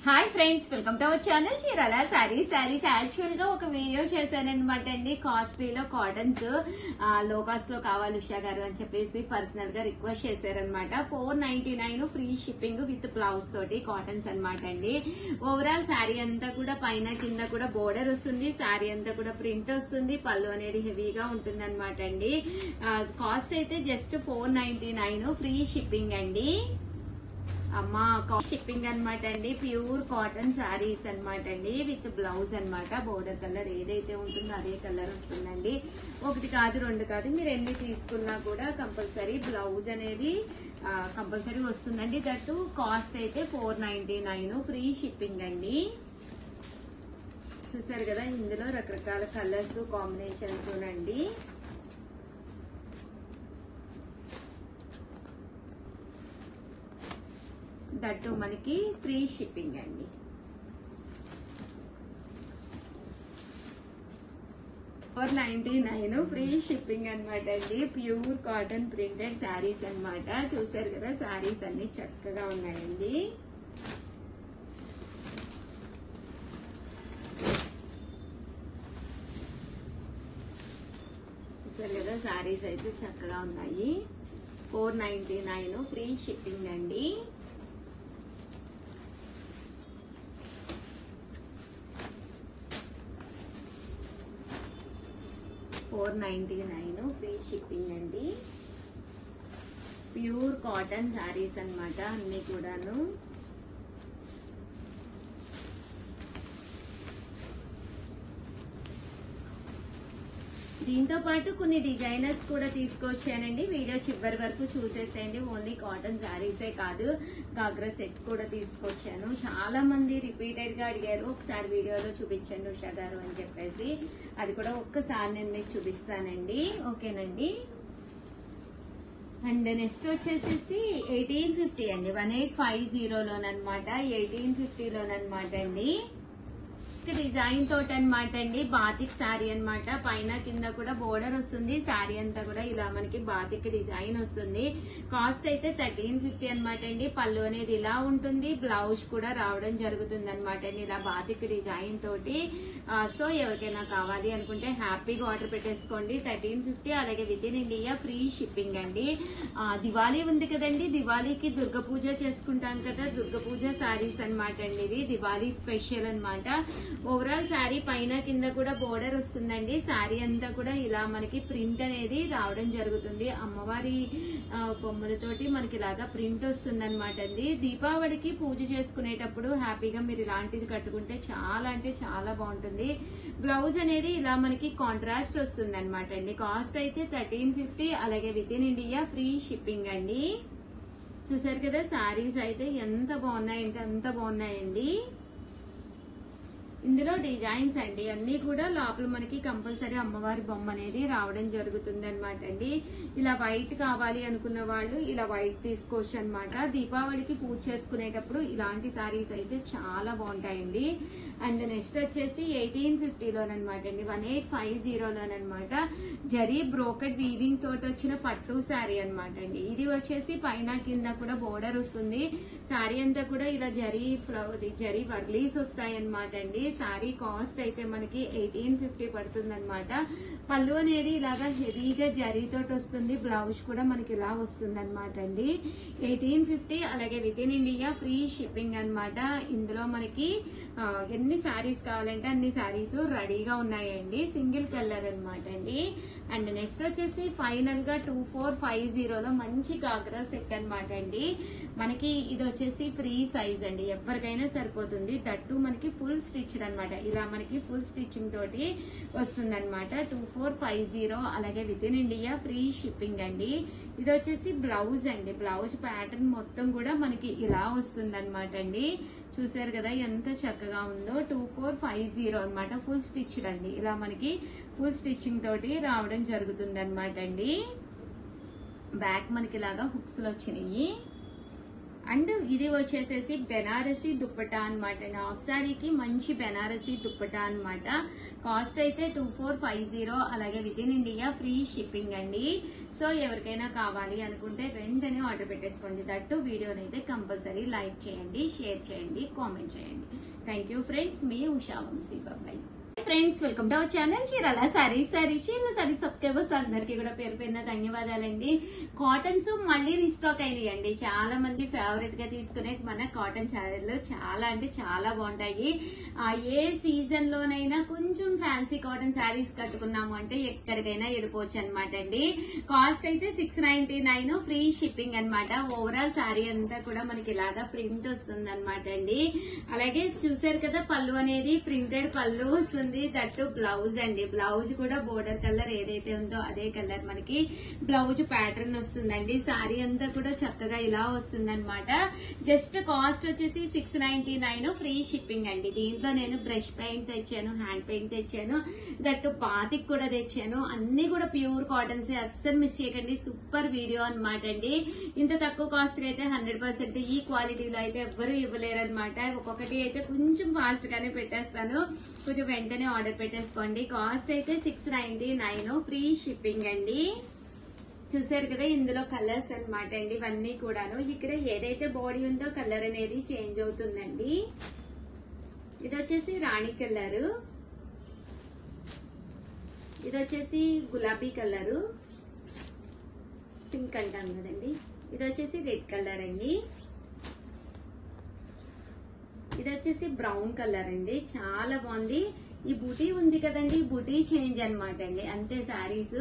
Hi friends, welcome to our channel Chirala saris. Actual గా ఒక video చేశానన్నమాట అండి. కాస్ట్లీలో కాటన్స్ లో కాస్ట్ లో కావాలి ఉషా గారు అని చెప్పేసి పర్సనల్ గా రిక్వెస్ట్ చేశారనమాట. 499 ఫ్రీ షిప్పింగ్ విత్ బ్లౌజ్ తోటి కాటన్స్ అనమాట అండి. ఓవరాల్ శారీ అంతా కూడా పైన కింద కూడా బోర్డర్ వస్తుంది. శారీ అంతా కూడా ప్రింట్ వస్తుంది. పళ్ళు అనేది హెవీగా ఉంటుంది అనమాట అండి. కాస్ట్ అయితే జస్ట్ 499 ఫ్రీ షిప్పింగ్ అండి. అమ్మా షిప్పింగ్ అనమాట అండి. ప్యూర్ కాటన్ శారీస్ అనమాట అండి విత్ బ్లౌజ్ అనమాట. బోర్డర్ కలర్ ఏదైతే ఉంటుందో అదే కలర్ వస్తుందండి. ఒకటి కాదు రెండు కాదు, మీరు ఎన్ని తీసుకున్నా కూడా కంపల్సరీ బ్లౌజ్ అనేది కంపల్సరీ వస్తుందండి. దట్టు కాస్ట్ అయితే 499 ఫ్రీ షిప్పింగ్ అండి. చూసారు కదా, ఇందులో రకరకాల కలర్స్ కాంబినేషన్స్ అండి. దట్టు మనకి ఫ్రీ షిప్పింగ్ అండి. $499 ఫ్రీ షిప్పింగ్ అనమాట అండి. ప్యూర్ కాటన్ ప్రింటెడ్ శారీస్ అనమాట. చూసారు కదా, శారీస్ అన్ని చక్కగా ఉన్నాయండి. చూసారు కదా, శారీస్ అయితే చక్కగా ఉన్నాయి. 499 ఫ్రీ షిప్పింగ్ అండి. $499 ఫ్రీ షిప్పింగ్ అండి. ప్యూర్ కాటన్ శారీస్ అన్నమాట అన్ని కూడాను. దీంతో పాటు కొన్ని డిజైనర్స్ కూడా తీసుకొచ్చానండి. వీడియో చివరి వరకు చూసేసేయండి. ఓన్లీ కాటన్ శారీసే కాదు, గాగ్రా సెట్ కూడా తీసుకొచ్చాను. చాలా మంది రిపీటెడ్ గా అడిగారు, ఒకసారి వీడియోలో చూపించండి ఉషా గారు అని చెప్పేసి. అది కూడా ఒక్కసారి నేను మీకు చూపిస్తానండి. ఓకేనండి. అండ్ నెక్స్ట్ వచ్చేసేసి 1850 అండి. 1850లోనమాట, 1850లోనమాట అండి. డిజైన్ తోటి అనమాట అండి. బాతిక్ శారీ అనమాట. పైన కింద కూడా బోర్డర్ వస్తుంది. శారీ అంతా కూడా ఇలా మనకి బాతిక్ డిజైన్ వస్తుంది. కాస్ట్ అయితే 1350 అనమాట అండి. పళ్ళు అనేది ఇలా ఉంటుంది. బ్లౌజ్ కూడా రావడం జరుగుతుంది అనమాట అండి, ఇలా బాతిక్ డిజైన్ తోటి. సో ఎవరికైనా కావాలి అనుకుంటే హ్యాపీగా ఆర్డర్ పెట్టేసుకోండి. 1350. అలాగే with in India free shipping అండి. దివాళీ ఉంది కదండి, దివాళీకి దుర్గ పూజ చేసుకుంటాం కదా, దుర్గ పూజ శారీస్ అనమాట అండి. ఇవి దివాళీ స్పెషల్ అనమాట. ఓవరాల్ శారీ పైన కింద కూడా బోర్డర్ వస్తుందండి. శారీ అంతా కూడా ఇలా మనకి ప్రింట్ అనేది రావడం జరుగుతుంది. అమ్మవారి బొమ్మలతోటి మనకి ఇలాగా ప్రింట్ వస్తుంది అనమాట అండి. దీపావళికి పూజ చేసుకునేటప్పుడు హ్యాపీగా మీరు ఇలాంటిది కట్టుకుంటే చాలా అంటే చాలా బాగుంటుంది. బ్లౌజ్ అనేది ఇలా మనకి కాంట్రాస్ట్ వస్తుంది అనమాట అండి. కాస్ట్ అయితే 1350. అలాగే with in India free shipping అండి. చూసారు కదా, శారీస్ అయితే ఎంత బాగున్నాయంటే అంత బాగున్నాయండి. ఇందులో డిజైన్స్ అండి అన్ని కూడా లోపల మనకి కంపల్సరీ అమ్మవారి బొమ్మ అనేది రావడం జరుగుతుంది అనమాట అండి. ఇలా వైట్ కావాలి అనుకున్న వాళ్ళు ఇలా వైట్ తీసుకోవచ్చు అనమాట. దీపావళికి పూజ చేసుకునేటప్పుడు ఇలాంటి శారీస్ అయితే చాలా బాగుంటాయండి. అండ్ నెక్స్ట్ వచ్చేసి 1850లోనమాట అండి. 1850లోనమాట. జరీ బ్రోకెట్ వీవింగ్ తోటి వచ్చిన పట్టు శారీ అనమాట అండి. ఇది వచ్చేసి పైన కింద కూడా బోర్డర్ వస్తుంది. శారీ అంతా కూడా ఇలా జరీ వర్లీస్ వస్తాయి అనమాట అండి. శారీ కాస్ట్ అయితే మనకి 1850 పడుతుంది అనమాట. పళ్ళు అనేది ఇలాగా హెవీగా జరీతోటి వస్తుంది. బ్లౌజ్ కూడా మనకి ఇలా వస్తుంది అనమాట అండి. 1850. అలాగే with in India free shipping అనమాట. ఇందులో మనకి ఎన్ని శారీస్ కావాలంటే అన్ని శారీస్ రెడీగా ఉన్నాయండి. సింగిల్ కలర్ అనమాట అండి. అండ్ నెక్స్ట్ వచ్చేసి ఫైనల్ గా 2450లో మంచి గాగ్రా సెట్ అనమాట అండి. మనకి ఇది వచ్చేసి ఫ్రీ సైజ్ అండి, ఎవరికైనా సరిపోతుంది. దట్టు మనకి ఫుల్ స్టిచ్డ్ అనమాట. ఇలా మనకి ఫుల్ స్టిచ్చింగ్ తోటి వస్తుంది అనమాట. 2450. అలాగే with in India free shipping అండి. ఇది వచ్చేసి బ్లౌజ్ అండి. బ్లౌజ్ ప్యాటర్న్ మొత్తం కూడా మనకి ఇలా వస్తుంది అనమాట అండి. చూసారు కదా ఎంత చక్కగా ఉందో. 2450 అనమాట. ఫుల్ స్టిచ్డ్ అండి. ఇలా మనకి ఫుల్ స్టిచ్చింగ్ తోటి రావడం జరుగుతుంది అనమాట అండి. బ్యాక్ మనకి ఇలాగా హుక్స్ లో వచ్చినాయి. అండ్ ఇది వచ్చేసేసి బెనారసీ దుప్పటా అనమాట అండి. హాఫ్ శారీకి మంచి బెనారసీ దుప్పటా అనమాట. కాస్ట్ అయితే 2450, అలాగే with in India free shipping అండి. సో ఎవరికైనా కావాలి అనుకుంటే వెంటనే ఆర్డర్ పెట్టేసుకోండి. దట్టు వీడియోని అయితే కంపల్సరీ లైక్ చేయండి, షేర్ చేయండి, కామెంట్ చేయండి. థ్యాంక్ యూ ఫ్రెండ్స్, మీ Usha Vamshi. Bye friends, welcome to our channel Chirala sarees. Chirala sarees subscribers అందరికి కూడా పేరు పేరున ధన్యవాదాలండి. కాటన్స్ మళ్ళీ రీస్టాక్ అయినాయండి. చాలా మంది ఫేవరెట్ గా తీసుకునే మన కాటన్ శారీలు చాలా అంటే చాలా బాగుంటాయి. ఏ సీజన్ లోనైనా కొంచెం ఫ్యాన్సీ కాటన్ శారీస్ కట్టుకున్నాము అంటే ఎక్కడికైనా వెళ్ళిపోవచ్చు అనమాట అండి. కాస్ట్ అయితే 699, ఫ్రీ షిప్పింగ్ అనమాట. ఓవరాల్ శారీ అంతా కూడా మనకి ఇలాగా ప్రింట్ వస్తుంది అనమాట అండి. అలాగే చూసారు కదా, పళ్ళు అనేది ప్రింటెడ్ పళ్ళు వస్తుంది. దట్టు బ్లౌజ్ అండి. బ్లౌజ్ కూడా బోర్డర్ కలర్ ఏదైతే ఉందో అదే కలర్ మనకి బ్లౌజ్ ప్యాటర్న్ వస్తుందండి. శారీ అంతా కూడా చక్కగా ఇలా వస్తుంది అనమాట. జస్ట్ కాస్ట్ వచ్చేసి 699, ఫ్రీ షిప్పింగ్ అండి. దీంట్లో నేను బ్రష్ పెయింట్ తెచ్చాను, హ్యాండ్ పెయింట్ తెచ్చాను, దట్టు బాతిక్ కూడా తెచ్చాను. అన్ని కూడా ప్యూర్ కాటన్స్, అస్సలు మిస్ చేయకండి. సూపర్ వీడియో అనమాట అండి. ఇంత తక్కువ కాస్ట్ అయితే 100% ఈ క్వాలిటీలో అయితే ఎవ్వరూ ఇవ్వలేరు అనమాట. ఒక్కొక్కటి అయితే కొంచెం ఫాస్ట్ గానే పెట్టేస్తాను, కొంచెం వెంటనే ఆర్డర్ పెట్టేసుకోండి. కాస్ట్ అయితే 699, ఫ్రీ షిప్పింగ్ అండి. చూసారు కదా, ఇందులో కలర్స్ అనమాట అండి. ఇవన్నీ కూడాను ఇక్కడ ఏదైతే బాడీ ఉందో కలర్ అనేది చేంజ్ అవుతుందండి. ఇది వచ్చేసి రాణి కలర్, ఇది వచ్చేసి గులాబీ కలరు, పింక్ అంటాం కదండి. ఇది వచ్చేసి రెడ్ కలర్ అండి. ఇది వచ్చేసి బ్రౌన్ కలర్ అండి. చాలా బాగుంది. ఈ బుటీ ఉంది కదండి, బుటీ చేంజ్ అనమాట అండి. అంతే శారీస్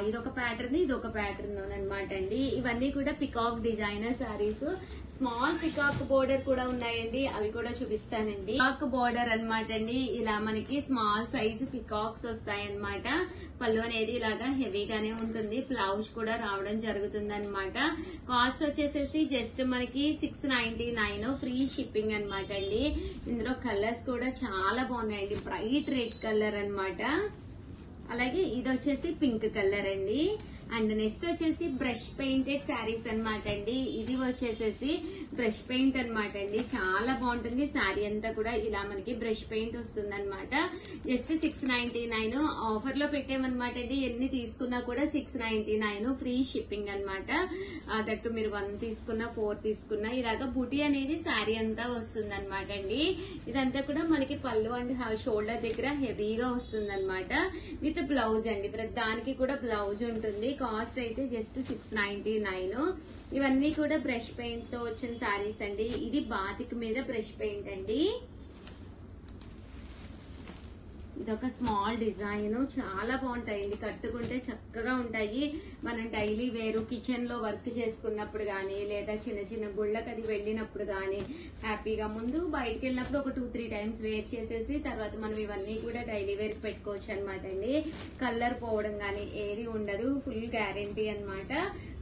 ఇదొక ప్యాటర్న్, ఇదొక ప్యాటర్న్ అనమాట అండి. ఇవన్నీ కూడా peacock designer saris. Small peacock border కూడా ఉన్నాయండి, అవి కూడా చూపిస్తానండి. పికాక్ బోర్డర్ అనమాట అండి. ఇలా మనకి స్మాల్ సైజ్ పికాక్స్ వస్తాయన్నమాట. పళ్ళు అనేది ఇలాగా హెవీగానే ఉంటుంది. బ్లౌజ్ కూడా రావడం జరుగుతుంది అనమాట. కాస్ట్ వచ్చేసేసి జస్ట్ మనకి 699, ఫ్రీ షిప్పింగ్ అనమాట అండి. ఇందులో కలర్స్ కూడా చాలా బాగున్నాయండి. బ్రైట్ రెడ్ కలర్ అన్నమాట. అలాగే ఇది వచ్చేసి పింక్ కలర్ అండి. అండ్ నెక్స్ట్ వచ్చేసి బ్రష్ పెయింటెడ్ శారీస్ అనమాట అండి. ఇది వచ్చేసేసి బ్రష్ పెయింట్ అనమాట అండి. చాలా బాగుంటుంది. శారీ అంతా కూడా ఇలా మనకి బ్రష్ పెయింట్ వస్తుంది అనమాట. జస్ట్ 699 ఆఫర్ లో పెట్టామన్నమాట అండి. ఎన్ని తీసుకున్నా కూడా 699, ఫ్రీ షిప్పింగ్ అనమాట. దట్టు మీరు 1 తీసుకున్నా 4 తీసుకున్నా ఇలాగా బుటీ అనేది శారీ అంతా వస్తుంది అనమాట అండి. ఇదంతా కూడా మనకి పళ్ళు అండ్ షోల్డర్ దగ్గర హెవీగా వస్తుంది అనమాట. విత్ బ్లౌజ్ అండి. ప్రతి దానికి కూడా బ్లౌజ్ ఉంటుంది. కాస్ట్ అయితే జస్ట్ 699. ఇవన్నీ కూడా బ్రష్ పెయింట్ తో వచ్చిన శారీస్ అండి. ఇది బాతిక్ మీద బ్రష్ పెయింట్ అండి. ఇదొక స్మాల్ డిజైన్, చాలా బాగుంటాయండి. కట్టుకుంటే చక్కగా ఉంటాయి. మనం డైలీ వేరు కిచెన్ లో వర్క్ చేసుకున్నప్పుడు గానీ, లేదా చిన్న చిన్న గుళ్ళకి అది వెళ్ళినప్పుడు గానీ, హ్యాపీగా ముందు బయటకు వెళ్ళినప్పుడు ఒక 2-3 టైమ్స్ వేర్ చేసేసి తర్వాత మనం ఇవన్నీ కూడా డైలీ వేర్ పెట్టుకోవచ్చు అనమాట అండి. కలర్ పోవడం గానీ ఏది ఉండదు. ఫుల్ గ్యారంటీ అనమాట.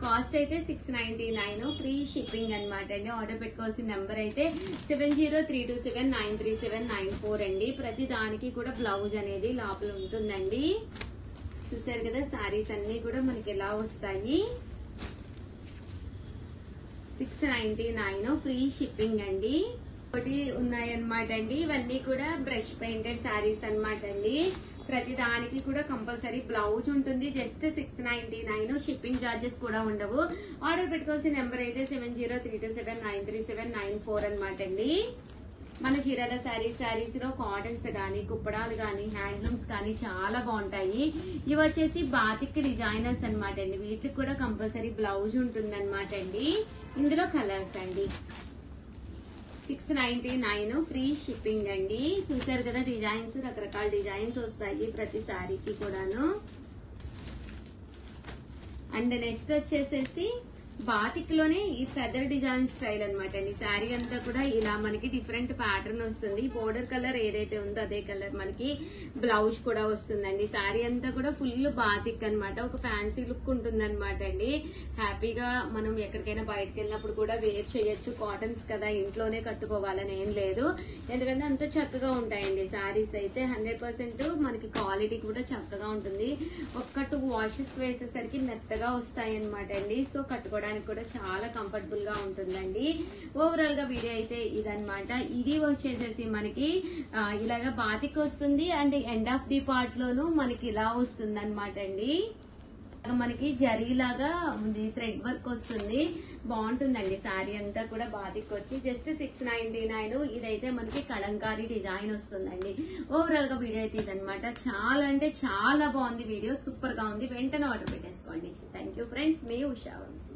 కాస్ట్ అయితే 699, ఫ్రీ షిప్పింగ్ అనమాట అండి. ఆర్డర్ పెట్టుకోవాల్సిన నెంబర్ అయితే 703279937994 అండి. ప్రతి దానికి కూడా బ్లౌజ్ అనేది లోపల ఉంటుందండి. చూసారు కదా, శారీస్ అన్ని కూడా మనకి ఎలా వస్తాయి. 699, ఫ్రీ షిప్పింగ్ అండి. ఒకటి ఉన్నాయన్నమాట అండి. ఇవన్నీ కూడా బ్రష్ పెయింటెడ్ శారీస్ అనమాట అండి. ప్రతి దానికి కూడా కంపల్సరీ బ్లౌజ్ ఉంటుంది. జస్ట్ 699, షిప్పింగ్ చార్జెస్ కూడా ఉండవు. ఆర్డర్ పెట్టుకోవాల్సిన నెంబర్ అయితే 703279937994 అనమాట అండి. మన చీరాల శారీస్ లో కాటన్స్ గానీ, కుప్పడాలు గానీ, హ్యాండ్లూమ్స్ కానీ చాలా బాగుంటాయి. ఇవి వచ్చేసి బాతిక్ డిజైనర్స్ అనమాట అండి. వీటికి కూడా కంపల్సరీ బ్లౌజ్ ఉంటుంది అనమాట అండి. ఇందులో కలర్స్ అండి. 699, ఫ్రీ షిప్పింగ్ అండి. చూసారు కదా, డిజైన్స్ రకరకాల డిజైన్స్ వస్తాయి ప్రతి శారీకి కూడాను. అండ్ నెక్స్ట్ వచ్చేసేసి బాతిక్ లోనే ఈ ఫెదర్ డిజైన్ స్టైల్ అనమాట అండి. శారీ అంతా కూడా ఇలా మనకి డిఫరెంట్ ప్యాటర్న్ వస్తుంది. బోర్డర్ కలర్ ఏదైతే ఉందో అదే కలర్ మనకి బ్లౌజ్ కూడా వస్తుందండి. శారీ అంతా కూడా ఫుల్ బాతిక్ అనమాట. ఒక ఫ్యాన్సీ లుక్ ఉంటుంది అనమాట అండి. హ్యాపీగా మనం ఎక్కడికైనా బయటకు వెళ్ళినప్పుడు కూడా వేర్ చేయొచ్చు. కాటన్స్ కదా, ఇంట్లోనే కట్టుకోవాలని ఏం లేదు. ఎందుకంటే అంత చక్కగా ఉంటాయండి శారీస్ అయితే. 100% మనకి క్వాలిటీ కూడా చక్కగా ఉంటుంది. ఒక్క 2 వాషెస్ వేసేసరికి మెత్తగా వస్తాయి అనమాట అండి. సో కట్టుకోవడం కట్టుకోవడానికి కూడా చాలా కంఫర్టబుల్ గా ఉంటుందండి. ఓవరాల్ గా వీడియో అయితే ఇదన్నమాట. ఇది వచ్చేసేసి మనకి ఇలాగా బాతిక్ వస్తుంది and end of the part లోను మనకి ఇలా వస్తుంది అనమాట అండి. మనకి జరీలాగా థ్రెడ్ వర్క్ వస్తుంది, బాగుంటుందండి. శారీ అంతా కూడా బాతిక్ వచ్చి జస్ట్ 699. ఇదైతే మనకి కలంకారీ డిజైన్ వస్తుందండి. ఓవరాల్ గా వీడియో అయితే ఇదనమాట. చాలా అంటే చాలా బాగుంది వీడియో, సూపర్ గా ఉంది. వెంటనే ఆర్డర్ పెట్టేసుకోండి. థ్యాంక్ యూ ఫ్రెండ్స్, మీ ఉషా వంశీ.